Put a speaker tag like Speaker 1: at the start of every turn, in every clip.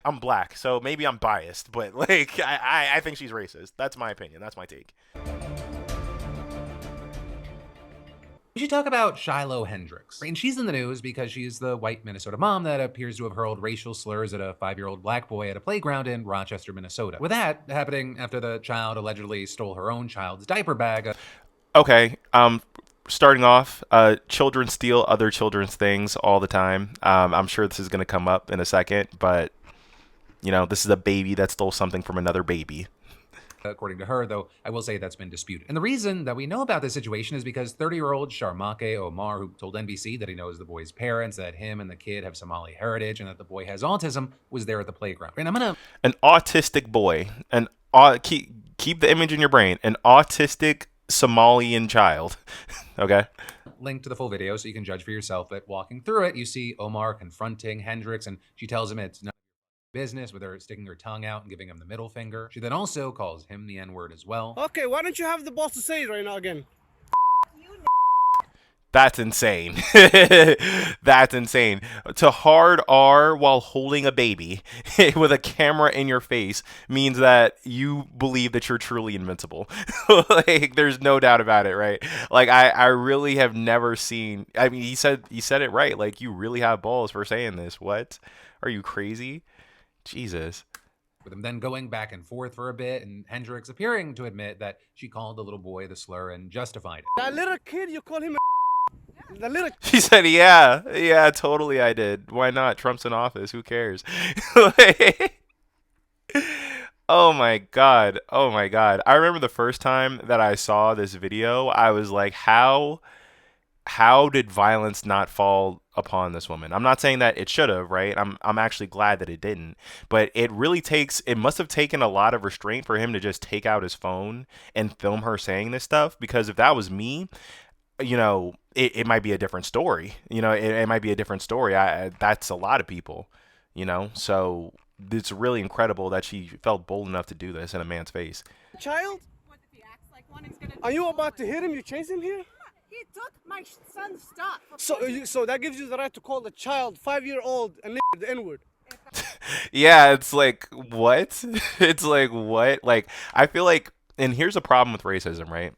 Speaker 1: I'm black, so maybe I'm biased, but like I think she's racist. That's my opinion. That's my take.
Speaker 2: We should talk about Shiloh Hendrix. And she's in the news because she's the white Minnesota mom that appears to have hurled racial slurs at a 5-year-old black boy at a playground in Rochester, Minnesota. With that happening after the child allegedly stole her own child's diaper bag.
Speaker 1: Okay. Starting off, children steal other children's things all the time. I'm sure this is gonna come up in a second, but this is a baby that stole something from another baby.
Speaker 2: According to her, though, I will say that's been disputed. And the reason that we know about this situation is because 30-year-old Sharmake Omar, who told NBC that he knows the boy's parents, that him and the kid have Somali heritage, and that the boy has autism, was there at the playground. And I'm gonna
Speaker 1: An autistic boy, keep the image in your brain, an autistic Somalian child. Okay.
Speaker 2: link to the full video so you can judge for yourself. But walking through it, you see Omar confronting Hendrix, and she tells him it's none of your business, with her sticking her tongue out and giving him the middle finger. She then also calls him the N-word as well.
Speaker 3: Okay, why don't you have the balls to say it right now again?
Speaker 1: That's insane. That's insane. To hard R while holding a baby with a camera in your face means that you believe that you're truly invincible. Like, there's no doubt about it, right? Like, I really have never seen. I mean, he said it right. Like, you really have balls for saying this. What? Are you crazy? Jesus.
Speaker 2: With them then going back and forth for a bit, and Hendrix appearing to admit that she called the little boy the slur and justified it.
Speaker 3: That little kid, you call him a the little.
Speaker 1: She said, yeah, totally I did. Why not? Trump's in office. Who cares? Oh my God. Oh my God. I remember the first time that I saw this video, I was like, how did violence not fall upon this woman? I'm not saying that it should have, right? I'm actually glad that it didn't. But it must have taken a lot of restraint for him to just take out his phone and film her saying this stuff, because if that was me, it might be a different story. It might be a different story. That's a lot of people, so it's really incredible that she felt bold enough to do this in a man's face.
Speaker 3: Child? What if he acts like one? He's gonna Are you about to hit him? You chase him here?
Speaker 4: He took my son's stuff.
Speaker 3: So that gives you the right to call the child 5-year-old and the N-word.
Speaker 1: Yeah, it's like, what? It's like, what? Like, I feel like, and here's a problem with racism, right?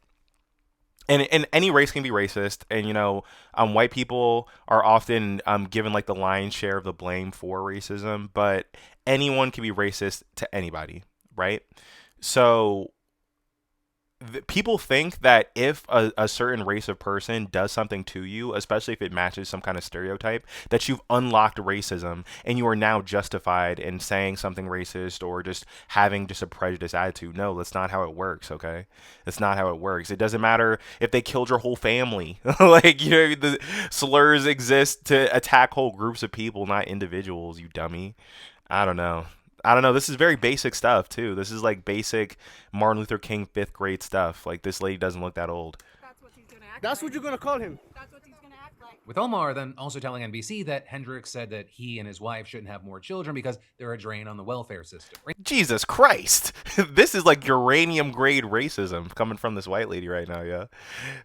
Speaker 1: And any race can be racist, and white people are often given like the lion's share of the blame for racism, but anyone can be racist to anybody, right? So people think that if a certain race of person does something to you, especially if it matches some kind of stereotype, that you've unlocked racism and you are now justified in saying something racist or just having just a prejudiced attitude. No, that's not how it works, okay? That's not how it works. It doesn't matter if they killed your whole family. Like, the slurs exist to attack whole groups of people, not individuals, you dummy. I don't know. This is very basic stuff, too. This is like basic Martin Luther King 5th grade stuff. Like, this lady doesn't look that old.
Speaker 4: That's what he's gonna act
Speaker 3: That's
Speaker 4: like.
Speaker 3: what you're gonna call him.
Speaker 4: That's what he's gonna act like.
Speaker 2: With Omar then also telling NBC that Hendrix said that he and his wife shouldn't have more children because they're a drain on the welfare system.
Speaker 1: Jesus Christ. This is like uranium grade racism coming from this white lady right now, yeah.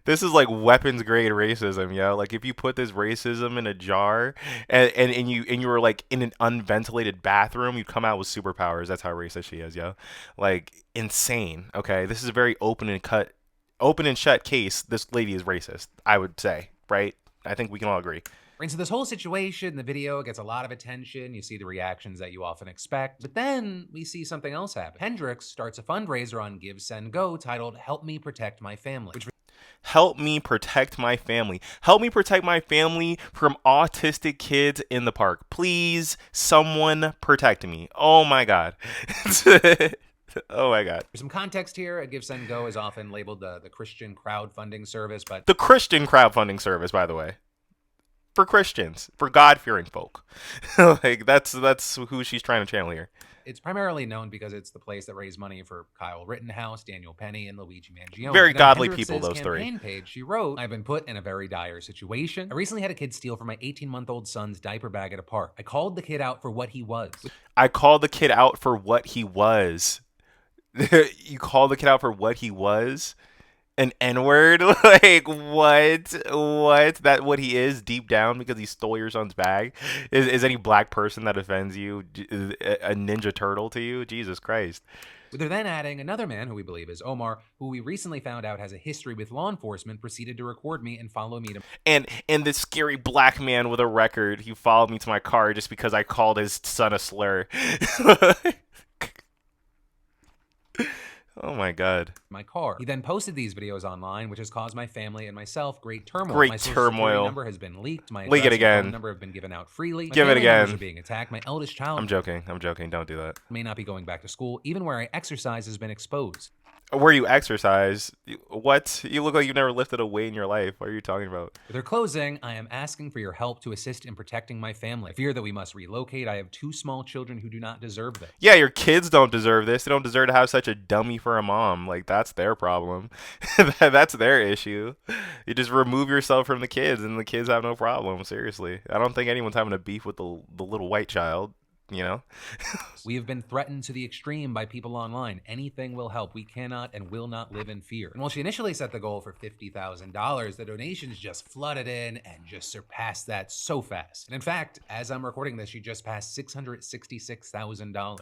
Speaker 1: This is like weapons grade racism, yeah. Like, if you put this racism in a jar and you were like in an unventilated bathroom, you'd come out with superpowers. That's how racist she is, yeah. Like, insane. Okay. This is a very open and shut case. This lady is racist, I would say, right? I think we can all agree.
Speaker 2: And so this whole situation, the video gets a lot of attention. You see the reactions that you often expect. But then we see something else happen. Hendrix starts a fundraiser on Give, Send, Go titled Help Me Protect My Family.
Speaker 1: Help me protect my family. Help me protect my family from autistic kids in the park. Please, someone protect me. Oh my God. Oh my God.
Speaker 2: For some context here, a Give, Send, Go is often labeled the Christian crowdfunding service, but
Speaker 1: the Christian crowdfunding service, by the way, for Christians, for God-fearing folk. Like, that's who she's trying to channel here.
Speaker 2: it's primarily known because it's the place that raised money for Kyle Rittenhouse, Daniel Penny, and Luigi Mangione.
Speaker 1: Very
Speaker 2: And on
Speaker 1: godly
Speaker 2: Hendrix's
Speaker 1: people, those three.
Speaker 2: campaign page, she wrote, "I've been put in a very dire situation. I recently had a kid steal from my 18-month-old son's diaper bag at a park. I called the kid out for what he was."
Speaker 1: I called the kid out for what he was. You call the kid out for what he was? An N-word? Like what? That what he is deep down because he stole your son's bag? Is any black person that offends you a Ninja Turtle to you? Jesus Christ.
Speaker 2: They're then adding another man who we believe is Omar, who we recently found out has a history with law enforcement, proceeded to record me and follow me to.
Speaker 1: And this scary black man with a record, he followed me to my car just because I called his son a slur. Oh my god.
Speaker 2: My car. He then posted these videos online, which has caused my family and myself great turmoil.
Speaker 1: Great
Speaker 2: my
Speaker 1: turmoil.
Speaker 2: Social Security number has been leaked. My
Speaker 1: Leak it
Speaker 2: address and
Speaker 1: again.
Speaker 2: phone number have been given out freely.
Speaker 1: Give it
Speaker 2: family members
Speaker 1: again.
Speaker 2: are being attacked. My eldest child.
Speaker 1: I'm joking. Don't do that.
Speaker 2: May not be going back to school. Even where I exercise has been exposed.
Speaker 1: Where you exercise? What? You look like you've never lifted a weight in your life. What are you talking about?
Speaker 2: With their closing, I am asking for your help to assist in protecting my family. I fear that we must relocate. I have 2 small children who do not deserve this.
Speaker 1: Yeah, your kids don't deserve this. They don't deserve to have such a dummy for a mom. Like, that's their problem. That's their issue. You just remove yourself from the kids, and the kids have no problem. Seriously. I don't think anyone's having a beef with the little white child. You know?
Speaker 2: We have been threatened to the extreme by people online. Anything will help. We cannot and will not live in fear. And while she initially set the goal for $50,000, the donations just flooded in and just surpassed that so fast. And in fact, as I'm recording this, she just passed $666,000.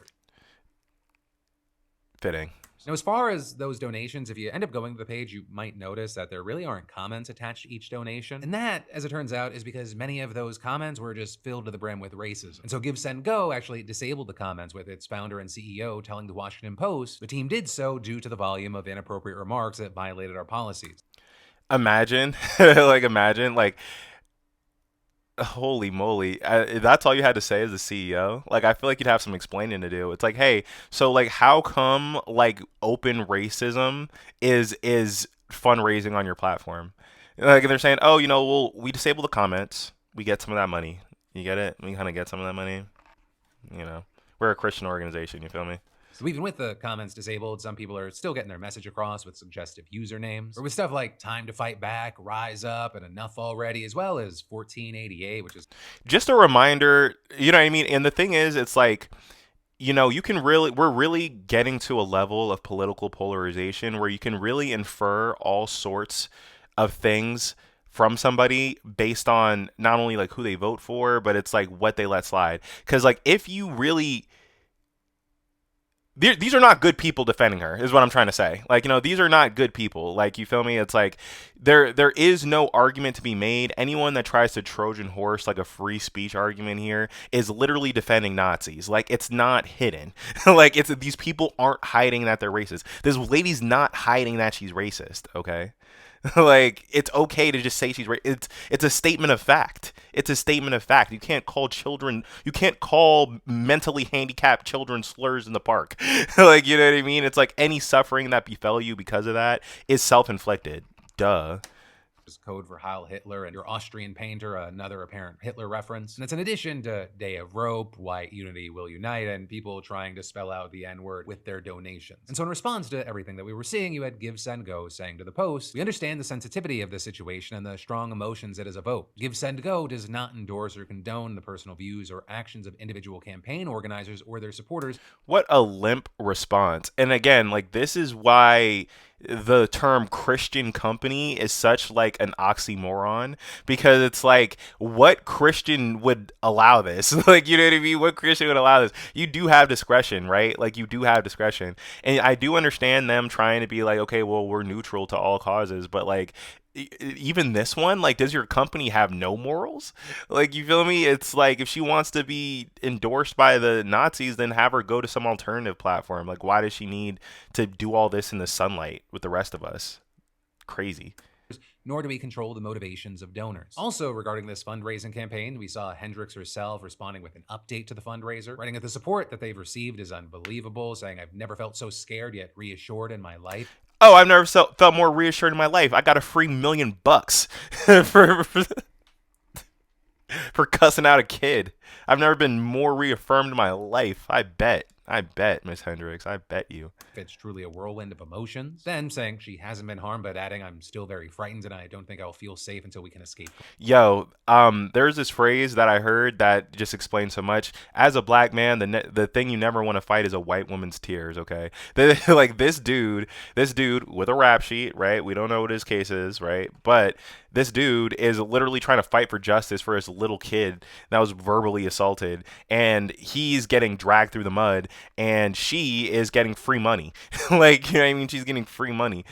Speaker 1: Fitting.
Speaker 2: Now, as far as those donations, if you end up going to the page, you might notice that there really aren't comments attached to each donation. And that, as it turns out, is because many of those comments were just filled to the brim with racism. And so Give, Send, Go actually disabled the comments, with its founder and CEO telling the Washington Post the team did so due to the volume of inappropriate remarks that violated our policies.
Speaker 1: Imagine, like, holy moly, that's all you had to say as the CEO. Like, I feel like you'd have some explaining to do. It's like, hey, so like, how come like open racism is fundraising on your platform? Like, they're saying, oh, well, we disable the comments, we get some of that money. You get it? We kind of get some of that money. We're a Christian organization. You feel me?
Speaker 2: So even with the comments disabled, some people are still getting their message across with suggestive usernames, or with stuff like time to fight back, rise up, and enough already, as well as 1488, which is
Speaker 1: just a reminder, you know what I mean? And the thing is, it's like, we're really getting to a level of political polarization where you can really infer all sorts of things from somebody based on not only like who they vote for, but it's like what they let slide. Because like, if you really... These are not good people defending her, is what I'm trying to say. Like, these are not good people. Like, you feel me? It's like there is no argument to be made. Anyone that tries to Trojan horse like a free speech argument here is literally defending Nazis. Like, it's not hidden. Like, these people aren't hiding that they're racist. This lady's not hiding that she's racist, okay? Like, it's okay to just say she's racist. It's a statement of fact. It's a statement of fact. You can't call mentally handicapped children slurs in the park. Like, you know what I mean? It's like any suffering that befell you because of that is self-inflicted. Duh.
Speaker 2: is code for Heil Hitler, and your Austrian painter, another apparent Hitler reference. And it's in addition to Day of Rope, White Unity Will Unite, and people trying to spell out the N-word with their donations. And so in response to everything that we were seeing, you had Give, Send, Go saying to the Post, we understand the sensitivity of this situation and the strong emotions it has evoked. Give, Send, Go does not endorse or condone the personal views or actions of individual campaign organizers or their supporters.
Speaker 1: What a limp response. And again, like, this is why the term Christian company is such like an oxymoron, because it's like, what Christian would allow this? Like, you know what I mean? What Christian would allow this? You do have discretion, right? Like, you do have discretion. And I do understand them trying to be like, okay, well, we're neutral to all causes, but like, even this one, like, does your company have no morals? Like, you feel me? It's like, if she wants to be endorsed by the Nazis, then have her go to some alternative platform. Like, why does she need to do all this in the sunlight with the rest of us? Crazy.
Speaker 2: Nor do we control the motivations of donors. Also, regarding this fundraising campaign, we saw Hendrix herself responding with an update to the fundraiser, writing that the support that they've received is unbelievable, saying, I've never felt so scared yet reassured in my life.
Speaker 1: Oh, I've never felt more reassured in my life. I got a free $1 million for cussing out a kid. I've never been more reaffirmed in my life. I bet. I bet, Miss Hendrix. I bet you.
Speaker 2: It's truly a whirlwind of emotions. Then saying she hasn't been harmed, but adding, I'm still very frightened and I don't think I'll feel safe until we can escape.
Speaker 1: Yo, there's this phrase that I heard that just explains so much. As a black man, the thing you never want to fight is a white woman's tears. Okay, like this dude with a rap sheet, right? We don't know what his case is, right? But this dude is literally trying to fight for justice for his little kid that was verbally assaulted, and he's getting dragged through the mud, and she is getting free money. Like, you know what I mean? She's getting free money.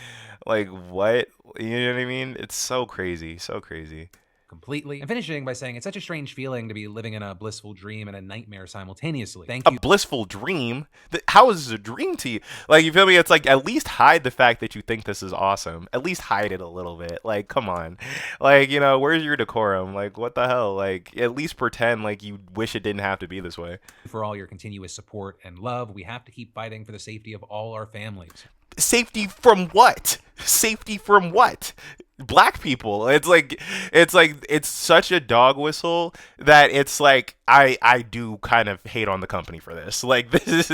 Speaker 1: Like, what? You know what I mean? It's so crazy, so crazy.
Speaker 2: Completely. And finishing by saying it's such a strange feeling to be living in a blissful dream and a nightmare simultaneously. Thank you.
Speaker 1: A blissful dream? How is this a dream to you? Like, you feel me? It's like, at least hide the fact that you think this is awesome. At least hide it a little bit. Like, come on. Like, you know, where's your decorum? Like, what the hell? Like, at least pretend like you wish it didn't have to be this way.
Speaker 2: For all your continuous support and love, we have to keep fighting for the safety of all our families.
Speaker 1: Safety from what? Safety from what? Black people. It's such a dog whistle that it's like I do kind of hate on the company for this. Like, this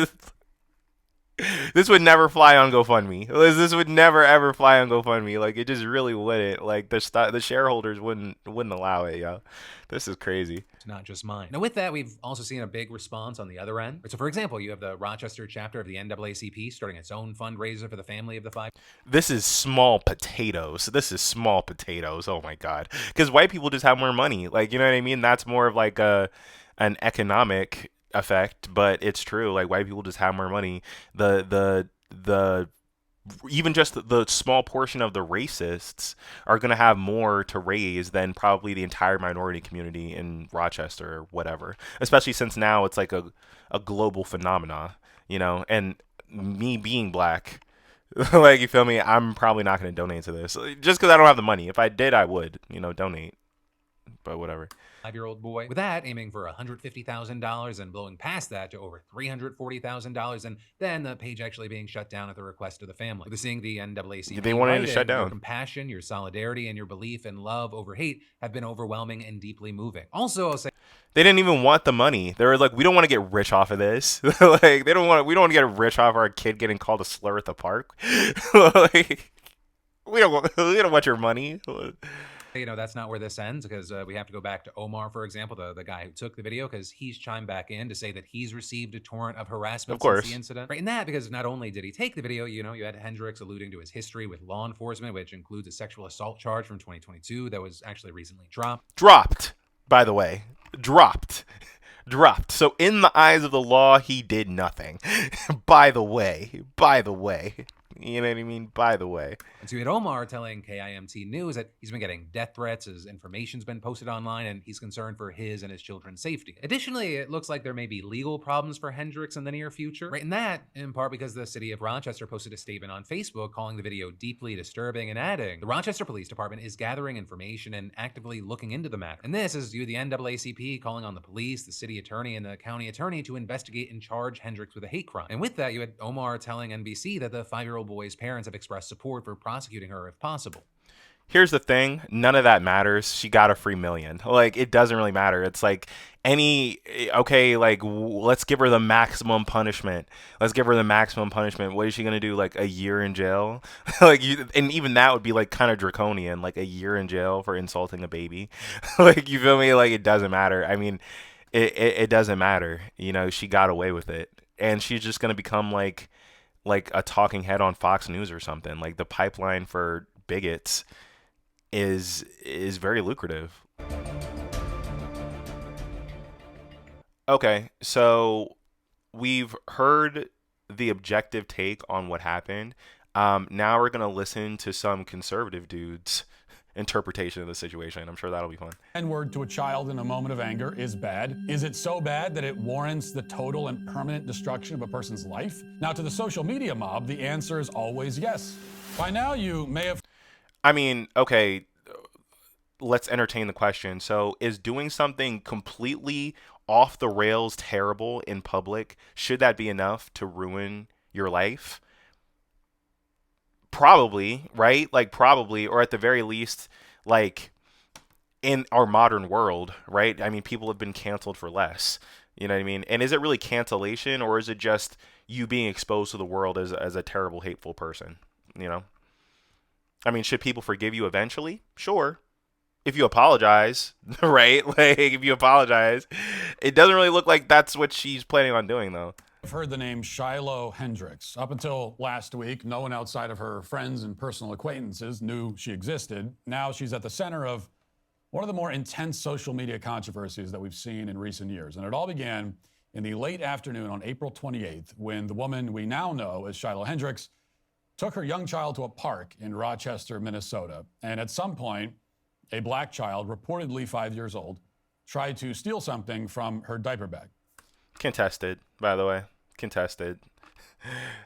Speaker 1: would never fly on GoFundMe. This would never ever fly on GoFundMe. Like, it just really wouldn't. Like, the shareholders wouldn't allow it, yo. This is crazy.
Speaker 2: It's not just mine. Now, with that, we've also seen a big response on the other end. So, for example, you have the Rochester chapter of the NAACP starting its own fundraiser for the family of the 5.
Speaker 1: This is small potatoes. This is small potatoes. Oh my god. Because white people just have more money. Like, you know what I mean? That's more of like an economic effect, but it's true. Like, white people just have more money. The even just the small portion of the racists are going to have more to raise than probably the entire minority community in Rochester or whatever, especially since now it's like a global phenomena, you know. And me being black, like, you feel me, I'm probably not going to donate to this just because I don't have the money. If I did, I would, you know, donate, but whatever.
Speaker 2: 5-year-old boy. With that, aiming for $150,000 and blowing past that to over $340,000, and then the page actually being shut down at the request of the family. With seeing the NAACP,
Speaker 1: they wanted to shut down.
Speaker 2: Your compassion, your solidarity, and your belief in love over hate have been overwhelming and deeply moving. Also, I'll say
Speaker 1: they didn't even want the money. They were like, we don't want to get rich off of this. Like, we don't want to get rich off our kid getting called a slur at the park. Like, we don't want your money.
Speaker 2: You know, that's not where this ends, because we have to go back to Omar, for example, the guy who took the video, because he's chimed back in to say that he's received a torrent of harassment since the incident. Right, and that because not only did he take the video, you know, you had Hendrix alluding to his history with law enforcement, which includes a sexual assault charge from 2022 that was actually recently dropped.
Speaker 1: By the way, dropped. So in the eyes of the law, he did nothing. By the way. You know what I mean? By the way.
Speaker 2: And so you had Omar telling KIMT News that he's been getting death threats, his information's been posted online, and he's concerned for his and his children's safety. Additionally, it looks like there may be legal problems for Hendrix in the near future. Right, and that, in part because the city of Rochester posted a statement on Facebook calling the video deeply disturbing and adding, the Rochester Police Department is gathering information and actively looking into the matter. And this is due to the NAACP calling on the police, the city attorney, and the county attorney to investigate and charge Hendrix with a hate crime. And with that, you had Omar telling NBC that the 5-year-old boy's parents have expressed support for prosecuting her if possible.
Speaker 1: Here's the thing, none of that matters. She got a free million. Like, it doesn't really matter. It's like let's give her the maximum punishment. What is she gonna do? Like, a year in jail? And even that would be like kind of draconian, like a year in jail for insulting a baby. Like, you feel me? Like, it doesn't matter. I mean, it doesn't matter. You know, she got away with it, and she's just gonna become like a talking head on Fox News or something. Like, the pipeline for bigots is very lucrative. Okay, so we've heard the objective take on what happened. Now we're gonna listen to some conservative dudes' interpretation of the situation. I'm sure that'll be fun.
Speaker 5: N-word to a child in a moment of anger is bad. Is it so bad that it warrants the total and permanent destruction of a person's life? Now, to the social media mob, the answer is always yes. By now, you may have...
Speaker 1: I mean, okay, let's entertain the question. So, is doing something completely off the rails terrible in public, should that be enough to ruin your life? Probably, right? Like, probably, or at the very least, like, in our modern world, right? I mean, people have been canceled for less. You know what I mean? And is it really cancellation, or is it just you being exposed to the world as a terrible, hateful person? You know? I mean, should people forgive you eventually? Sure. If you apologize, right? Like, if you apologize. It doesn't really look like that's what she's planning on doing, though.
Speaker 5: I've heard the name Shiloh Hendrix. Up until last week, no one outside of her friends and personal acquaintances knew she existed. Now she's at the center of one of the more intense social media controversies that we've seen in recent years. And it all began in the late afternoon on April 28th, when the woman we now know as Shiloh Hendrix took her young child to a park in Rochester, Minnesota. And at some point, a black child, reportedly 5 years old, tried to steal something from her diaper bag.
Speaker 1: Contested, by the way. Contested.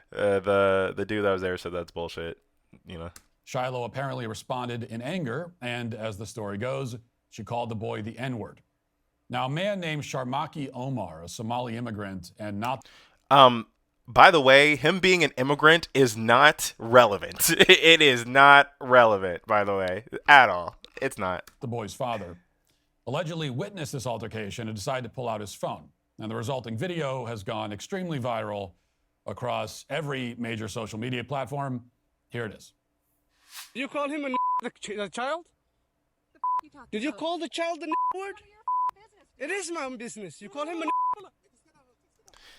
Speaker 1: The dude that was there said that's bullshit. You know.
Speaker 5: Shiloh apparently responded in anger, and as the story goes, she called the boy the N-word. Now, a man named Sharmaki Omar, a Somali immigrant, and not...
Speaker 1: By the way, him being an immigrant is not relevant. It is not relevant, by the way, at all. It's not.
Speaker 5: The boy's father allegedly witnessed this altercation and decided to pull out his phone. And the resulting video has gone extremely viral across every major social media platform. Here it is.
Speaker 3: You call him the child? Did you call the child the word? It is my own business. You call him a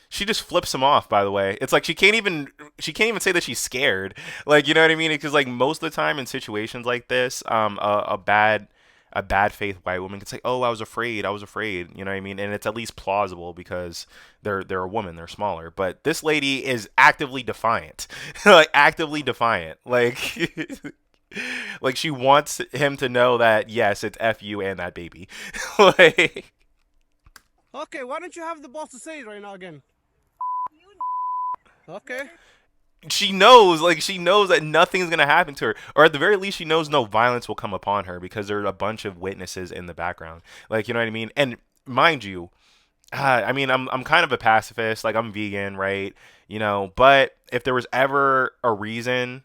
Speaker 1: She just flips him off, by the way. It's like she can't even say that she's scared. Like, you know what I mean? Because like most of the time in situations like this, a bad faith white woman can say, "Oh, I was afraid. You know what I mean? And it's at least plausible because they're a woman, they're smaller. But this lady is actively defiant. Like actively defiant. Like like she wants him to know that yes, it's F you and that baby. Like,
Speaker 3: okay, why don't you have the boss to say it right now again? Okay.
Speaker 1: she knows that nothing's going to happen to her, or at the very least she knows no violence will come upon her because there are a bunch of witnesses in the background. Like, you know what I mean? And mind you, I mean, I'm kind of a pacifist, like I'm vegan, right? You know, but if there was ever a reason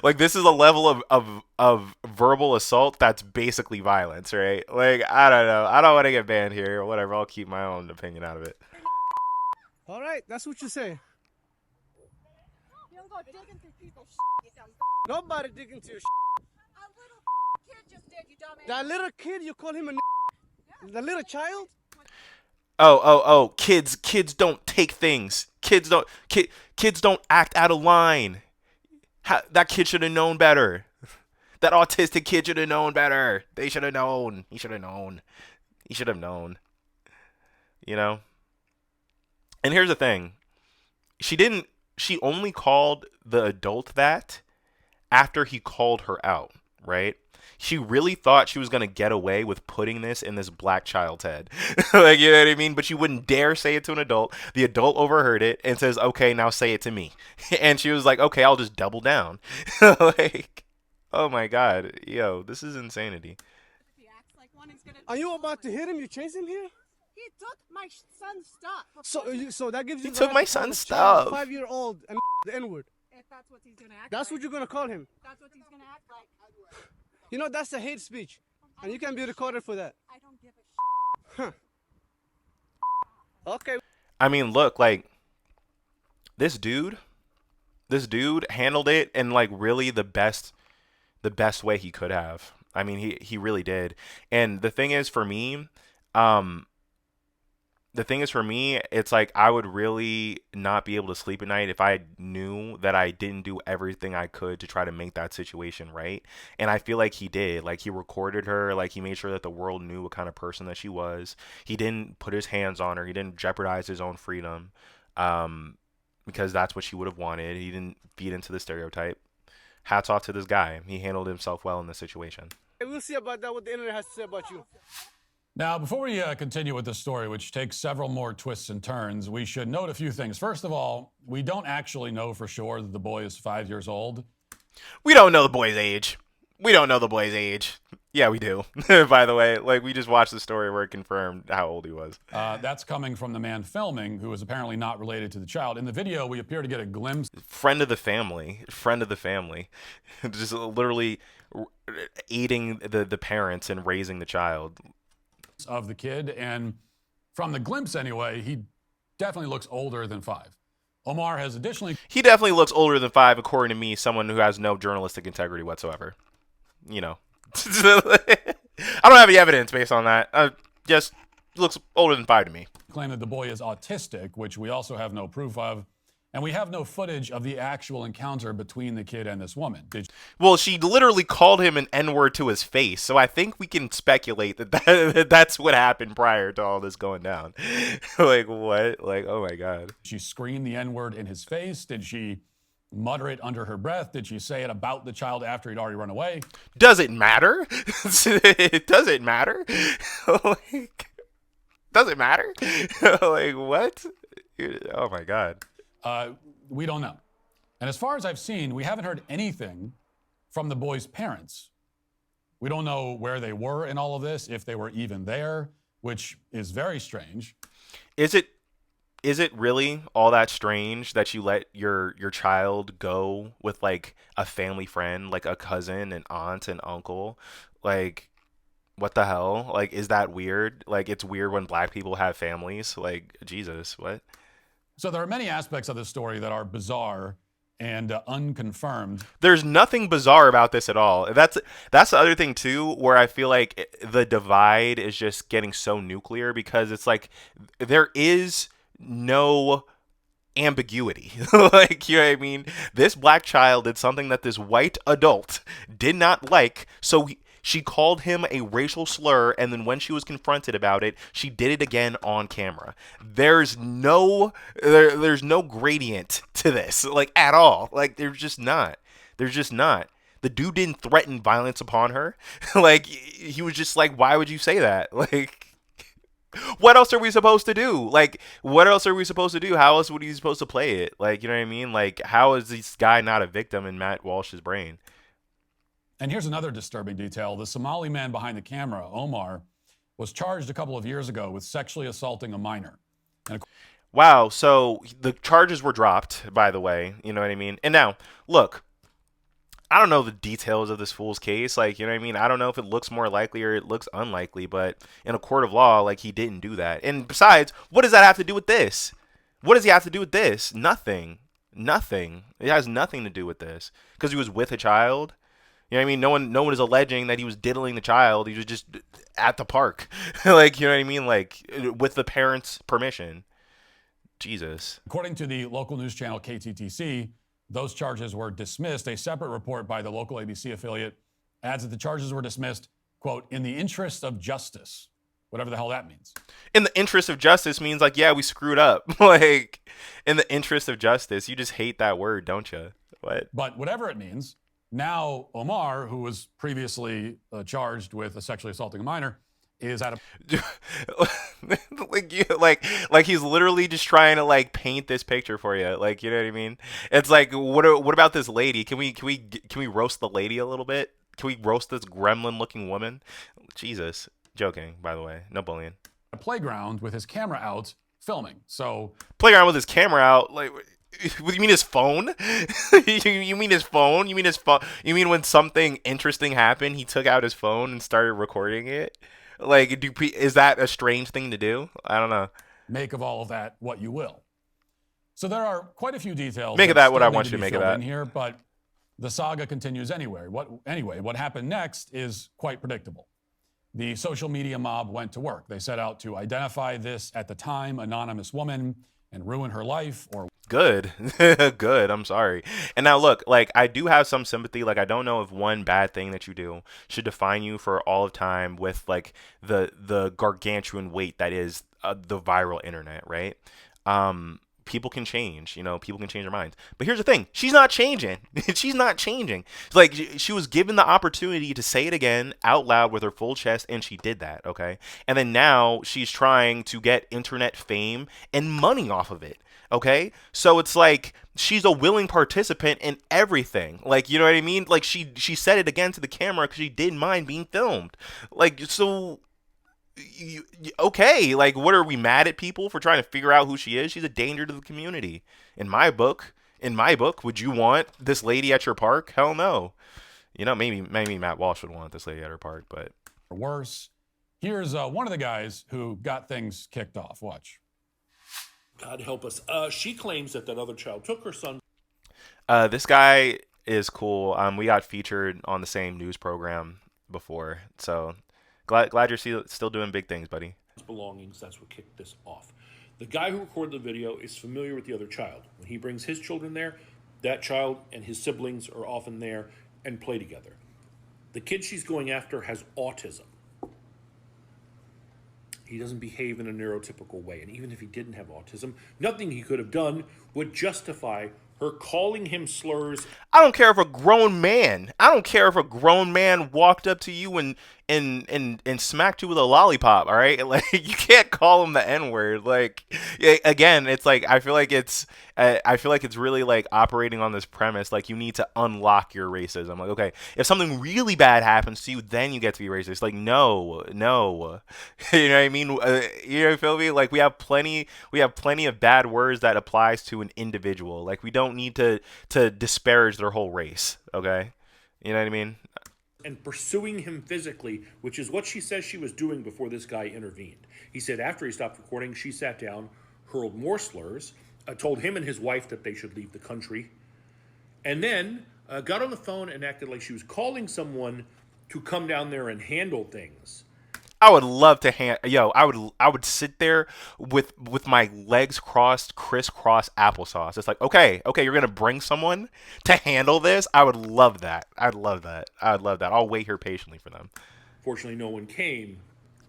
Speaker 1: like this is a level of verbal assault that's basically violence, right? Like, I don't know. I don't want to get banned here or whatever. I'll keep my own opinion out of it.
Speaker 3: All right, that's what you say.
Speaker 4: You don't go digging through people's you dumb.
Speaker 3: Nobody digging into your
Speaker 4: A little kid just did, you dumbass.
Speaker 3: That little kid, you call him a the little child?
Speaker 1: Oh, kids don't take things. Kids don't act out of line. That kid should have known better. That autistic kid should have known better. They should have known. He should have known. He should have known. You know? And here's the thing. She only called the adult that after he called her out, right? She really thought she was going to get away with putting this in this black child's head. Like, you know what I mean? But she wouldn't dare say it to an adult. The adult overheard it and says, "Okay, now say it to me." And she was like, "Okay, I'll just double down." Like, oh my God. Yo, this is insanity.
Speaker 3: Are you about to hit him? You chase him here?
Speaker 4: He took my son's stuff.
Speaker 3: So that gives you
Speaker 1: He
Speaker 3: the
Speaker 1: took
Speaker 3: right
Speaker 1: my
Speaker 3: to call
Speaker 1: son's
Speaker 3: a child,
Speaker 1: stuff.
Speaker 3: 5-year-old and the N-word.
Speaker 4: If that's what he's gonna act
Speaker 3: That's
Speaker 4: like.
Speaker 3: what you're gonna call him.
Speaker 4: That's what he's gonna act like.
Speaker 3: You know, that's a hate speech. And you can be recorded for that.
Speaker 4: I don't give a
Speaker 3: Okay.
Speaker 1: I mean, look, like this dude handled it in like really the best way he could have. I mean, he really did. And the thing is for me, it's like I would really not be able to sleep at night if I knew that I didn't do everything I could to try to make that situation right. And I feel like he did. Like, he recorded her. Like, he made sure that the world knew what kind of person that she was. He didn't put his hands on her. He didn't jeopardize his own freedom, because that's what she would have wanted. He didn't feed into the stereotype. Hats off to this guy. He handled himself well in this situation.
Speaker 3: We'll see about that, what the internet has to say about you.
Speaker 5: Now, before we continue with the story, which takes several more twists and turns, we should note a few things. First of all, we don't actually know for sure that the boy is 5 years old.
Speaker 1: We don't know the boy's age. Yeah, we do. By the way, like, we just watched the story where it confirmed how old he was.
Speaker 5: That's coming from the man filming, who is apparently not related to the child. In the video, we appear to get a glimpse.
Speaker 1: Friend of the family. Just literally aiding the parents in raising the child.
Speaker 5: of the kid. And from the glimpse anyway, he definitely looks older than 5. Omar has additionally...
Speaker 1: He definitely looks older than 5, according to me, someone who has no journalistic integrity whatsoever. You know. I don't have any evidence based on that. Just looks older than 5 to me.
Speaker 5: claim that the boy is autistic, which we also have no proof of. And we have no footage of the actual encounter between the kid and this woman.
Speaker 1: Well, she literally called him an N-word to his face, so I think we can speculate that that's what happened prior to all this going down. Like, what? Like, oh my God.
Speaker 5: She screamed the N-word in his face? Did she mutter it under her breath? Did she say it about the child after he'd already run away?
Speaker 1: Does it matter? Does it matter? Like, does it matter? Like, what? Oh my God.
Speaker 5: We don't know. And as far as I've seen, we haven't heard anything from the boy's parents. We don't know where they were in all of this, if they were even there, which is very strange.
Speaker 1: Is it really all that strange that you let your child go with like a family friend, like a cousin, an aunt, and uncle? Like, what the hell? Like, is that weird? Like, it's weird when black people have families. Like, Jesus, what?
Speaker 5: So there are many aspects of this story that are bizarre and unconfirmed.
Speaker 1: There's nothing bizarre about this at all. That's the other thing too, where I feel like the divide is just getting so nuclear, because it's like there is no ambiguity. Like, you know what I mean? This black child did something that this white adult did not like, so she called him a racial slur, and then when she was confronted about it, she did it again on camera. There's no gradient to this, like, at all. Like, there's just not. The dude didn't threaten violence upon her. Like, he was just like, why would you say that? Like, what else are we supposed to do? Like, what else are we supposed to do? How else would he supposed to play it? Like, you know what I mean? Like, how is this guy not a victim in Matt Walsh's brain?
Speaker 5: And here's another disturbing detail. The Somali man behind the camera, Omar, was charged a couple of years ago with sexually assaulting a minor.
Speaker 1: Wow, so the charges were dropped, by the way, you know what I mean? And now, look, I don't know the details of this fool's case, like, you know what I mean? I don't know if it looks more likely or it looks unlikely, but in a court of law, like, he didn't do that. And besides, what does that have to do with this? What does he have to do with this? Nothing. It has nothing to do with this. Because he was with a child. You know what I mean? No one is alleging that he was diddling the child. He was just at the park. Like, you know what I mean? Like, with the parents' permission. Jesus.
Speaker 5: According to the local news channel KTTC, those charges were dismissed. A separate report by the local ABC affiliate adds that the charges were dismissed, quote, in the interest of justice, whatever the hell that means.
Speaker 1: In the interest of justice means, like, yeah, we screwed up. Like, in the interest of justice. You just hate that word, don't you? What?
Speaker 5: But whatever it means, now Omar, who was previously charged with sexually assaulting a minor, is at
Speaker 1: a like he's literally just trying to like paint this picture for you. Like, you know what I mean? It's like, what about this lady? Can we roast the lady a little bit? Can we roast this gremlin looking woman? Jesus. Joking, by the way. No bullying.
Speaker 5: A playground with his camera out filming. So
Speaker 1: playground with his camera out, like, you mean his phone? You mean his phone? You mean when something interesting happened, he took out his phone and started recording it? Like, is that a strange thing to do? I don't know.
Speaker 5: Make of all of that what you will. So there are quite a few details.
Speaker 1: Make of that what I want you to make of that.
Speaker 5: In here, but the saga continues anyway. What happened next is quite predictable. The social media mob went to work. They set out to identify this, at the time, anonymous woman and ruin her life or...
Speaker 1: Good. Good. I'm sorry. And now look, like, I do have some sympathy. Like, I don't know if one bad thing that you do should define you for all of time with like the gargantuan weight that is the viral internet, right? People can change, you know, people can change their minds. But here's the thing. She's not changing. She's not changing. Like, she was given the opportunity to say it again out loud with her full chest, and she did that, okay? And then now she's trying to get internet fame and money off of it. Okay, so it's like she's a willing participant in everything. Like, you know what I mean? Like, she said it again to the camera because she didn't mind being filmed. Like, so, okay, like, what, are we mad at people for trying to figure out who she is? She's a danger to the community. In my book, would you want this lady at your park? Hell no. You know, maybe Matt Walsh would want this lady at her park, but
Speaker 5: worse. Here's one of the guys who got things kicked off. Watch.
Speaker 6: God help us. She claims that other child took her son.
Speaker 1: This guy is cool. We got featured on the same news program before, so glad you're still doing big things, buddy.
Speaker 6: Belongings. That's what kicked this off. The guy who recorded the video is familiar with the other child. When he brings his children there, that child and his siblings are often there and play together. The kid she's going after has autism. He doesn't behave in a neurotypical way. And even if he didn't have autism, nothing he could have done would justify her calling him slurs.
Speaker 1: I don't care if a grown man walked up to you and smacked you with a lollipop, all right? Like, you can't call him the N-word. Like, again, it's like I feel like it's really like operating on this premise, like you need to unlock your racism. Like, okay, if something really bad happens to you, then you get to be racist. Like, no. You know what I mean? You feel me? Like, we have plenty of bad words that applies to an individual. Like, we don't need to disparage their whole race, okay? You know what I mean?
Speaker 6: And pursuing him physically, which is what she says she was doing before this guy intervened. He said after he stopped recording, she sat down, hurled more slurs, told him and his wife that they should leave the country, and then got on the phone and acted like she was calling someone to come down there and handle things.
Speaker 1: I would love to I would sit there with my legs crossed, crisscross applesauce. It's like, okay, you're gonna bring someone to handle this. I would love that. I'd love that. I'll wait here patiently for them.
Speaker 6: Fortunately, no one came.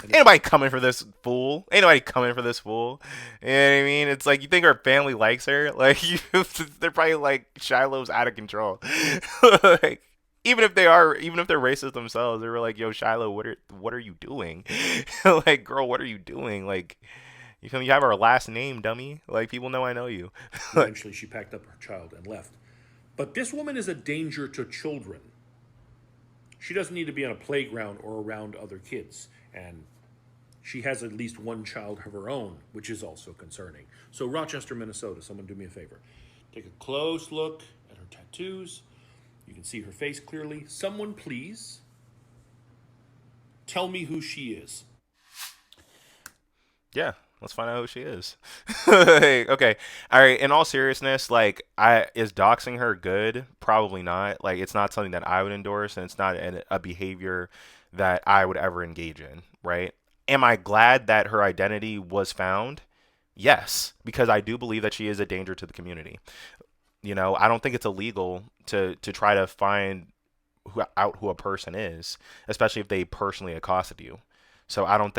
Speaker 1: Ain't nobody coming for this fool. You know what I mean? It's like, you think her family likes her? Like, they're probably like, Shiloh's out of control. Like, even if they're racist themselves, they were like, "Yo, Shiloh, what are you doing?" Like, girl, what are you doing? Like, you feel me? You have our last name, dummy. Like, people know I know you.
Speaker 6: Eventually, she packed up her child and left. But this woman is a danger to children. She doesn't need to be on a playground or around other kids, and she has at least one child of her own, which is also concerning. So, Rochester, Minnesota, someone do me a favor. Take a close look at her tattoos. You can see her face clearly. Someone, please, tell me who she is.
Speaker 1: Yeah, let's find out who she is. Okay, all right. In all seriousness, like, is doxing her good? Probably not. Like, it's not something that I would endorse, and it's not a behavior that I would ever engage in, right? Am I glad that her identity was found? Yes, because I do believe that she is a danger to the community. You know, I don't think it's illegal to try to find out who a person is, especially if they personally accosted you. So I don't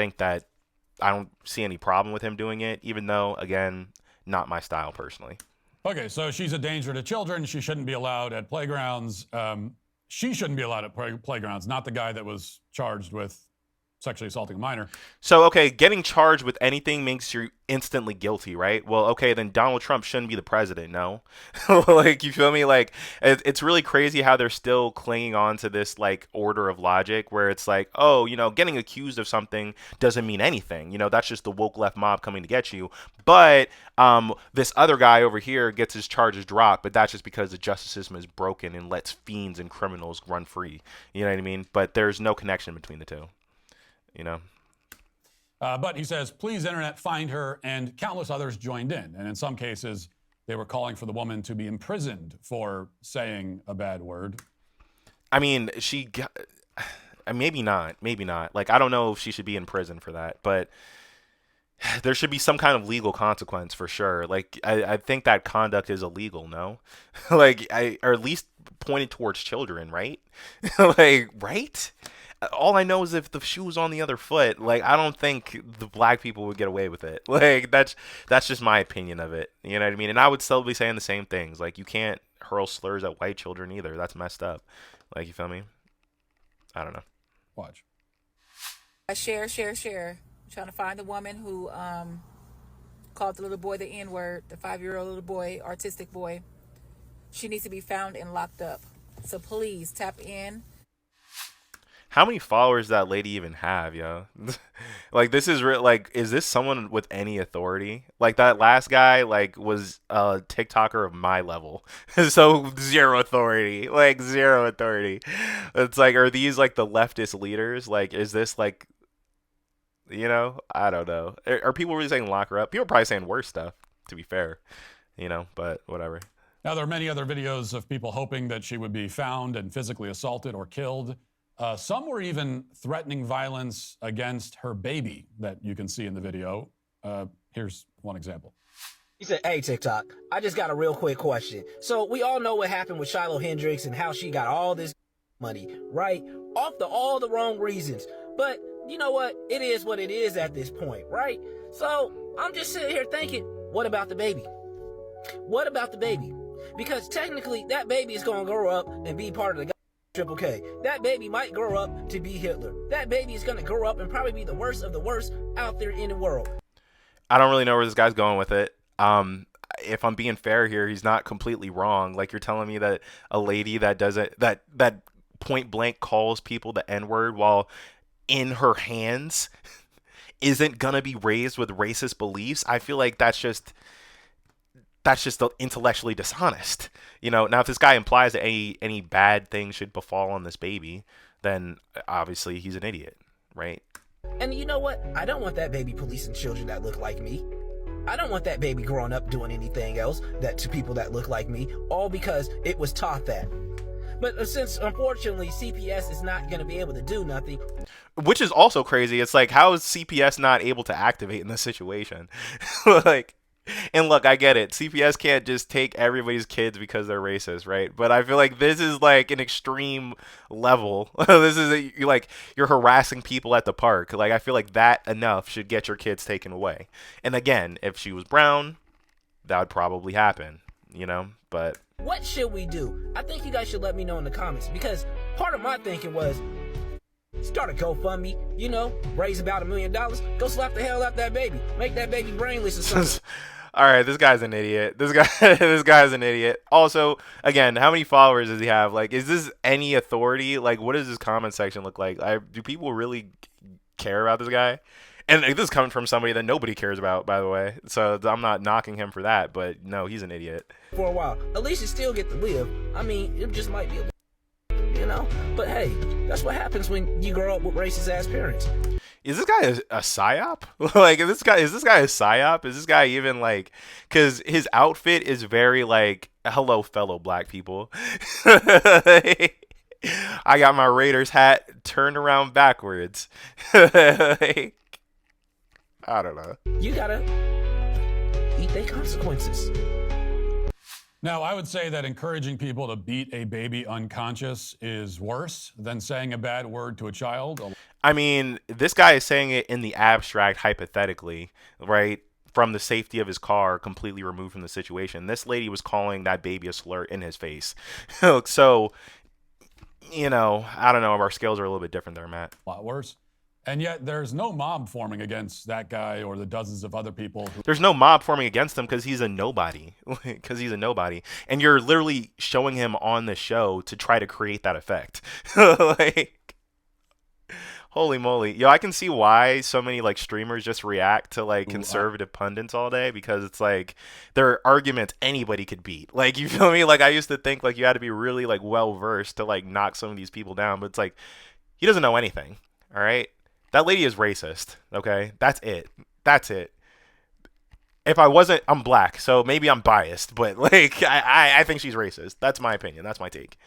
Speaker 1: see any problem with him doing it, even though, again, not my style personally.
Speaker 5: Okay, so she's a danger to children. She shouldn't be allowed at playgrounds. She shouldn't be allowed at playgrounds, not the guy that was charged with sexually assaulting a minor.
Speaker 1: So, okay, getting charged with anything makes you instantly guilty, right? Well, okay, then Donald Trump shouldn't be the president, no? Like, you feel me? Like, it's really crazy how they're still clinging on to this, like, order of logic where it's like, oh, you know, getting accused of something doesn't mean anything. You know, that's just the woke left mob coming to get you. But this other guy over here gets his charges dropped, but that's just because the justice system is broken and lets fiends and criminals run free. You know what I mean? But there's no connection between the two. You know,
Speaker 5: but he says, please, internet, find her, and countless others joined in. And in some cases, they were calling for the woman to be imprisoned for saying a bad word.
Speaker 1: I mean, maybe not. Like, I don't know if she should be in prison for that, but there should be some kind of legal consequence for sure. Like, I think that conduct is illegal, no? Like, or at least pointed towards children, right? Like, right? All I know is if the shoe was on the other foot, like, I don't think the black people would get away with it. Like, that's just my opinion of it. You know what I mean? And I would still be saying the same things. Like, you can't hurl slurs at white children either. That's messed up. Like, you feel me? I don't know.
Speaker 5: Watch.
Speaker 7: Share. I'm trying to find the woman who called the little boy the N-word, the 5-year-old little boy, artistic boy. She needs to be found and locked up. So please tap in.
Speaker 1: How many followers does that lady even have, yo? Like, this is like, is this someone with any authority? Like, that last guy, like, was a TikToker of my level. So, zero authority. Like, zero authority. It's like, are these, like, the leftist leaders? Like, is this, like, You know, I don't know. Are people really saying lock her up? People are probably saying worse stuff, to be fair. You know, but whatever.
Speaker 5: Now, there are many other videos of people hoping that she would be found and physically assaulted or killed. Some were even threatening violence against her baby that you can see in the video. Here's one example.
Speaker 8: He said, hey, TikTok, I just got a real quick question. So we all know what happened with Shiloh Hendrix and how she got all this money, right? Off all the wrong reasons. But you know what? It is what it is at this point, right? So I'm just sitting here thinking, what about the baby? What about the baby? Because technically, that baby is going to grow up and be part of the Triple K. That baby might grow up to be Hitler. That baby is going to grow up and probably be the worst of the worst out there in the world.
Speaker 1: I don't really know where this guy's going with it. If I'm being fair here, he's not completely wrong. Like, you're telling me that a lady that doesn't that point blank calls people the N-word while in her hands isn't gonna be raised with racist beliefs. I feel like that's just intellectually dishonest. You know, now if this guy implies that any bad thing should befall on this baby, then obviously he's an idiot, right?
Speaker 8: And you know what? I don't want that baby policing children that look like me. I don't want that baby growing up doing anything else that to people that look like me, all because it was taught that. But since, unfortunately, CPS is not going to be able to do nothing.
Speaker 1: Which is also crazy. It's like, how is CPS not able to activate in this situation? Like, and look, I get it. CPS can't just take everybody's kids because they're racist, right? But I feel like this is like an extreme level. This is like you're harassing people at the park. Like, I feel like that enough should get your kids taken away. And again, if she was brown, that would probably happen, you know? But
Speaker 8: what should we do? I think you guys should let me know in the comments, because part of my thinking was start a GoFundMe, you know, raise about $1 million, go slap the hell out that baby, make that baby brainless or something.
Speaker 1: All right, this guy's an idiot. This guy's an idiot. Also, again, how many followers does he have? Like, is this any authority? Like, what does his comment section look like? Do people really care about this guy? And this is coming from somebody that nobody cares about, by the way. So I'm not knocking him for that, but no, he's an idiot.
Speaker 8: For a while, at least you still get to live. I mean, it just might be a, you know. But hey, that's what happens when you grow up with racist ass parents.
Speaker 1: Is this guy a psyop? Like, is this guy a psyop? Is this guy even like, because his outfit is very like, hello, fellow black people. I got my Raiders hat turned around backwards. Like, I don't know.
Speaker 8: You gotta eat their consequences.
Speaker 5: Now, I would say that encouraging people to beat a baby unconscious is worse than saying a bad word to a child.
Speaker 1: I mean, this guy is saying it in the abstract, hypothetically, right? From the safety of his car, completely removed from the situation. This lady was calling that baby a slur in his face. So, you know, I don't know if our scales are a little bit different there, Matt.
Speaker 5: A lot worse. And yet there's no mob forming against that guy or the dozens of other people.
Speaker 1: There's no mob forming against him because he's a nobody. Because he's a nobody. And you're literally showing him on the show to try to create that effect. Like, holy moly. Yo, I can see why so many like streamers just react to like conservative pundits all day, because it's like their arguments anybody could beat. Like, you feel me? Like, I used to think like you had to be really like well versed to like knock some of these people down, but it's like he doesn't know anything. All right? That lady is racist, okay? That's it. That's it. If I wasn't, I'm black, so maybe I'm biased, but like I think she's racist. That's my opinion. That's my take.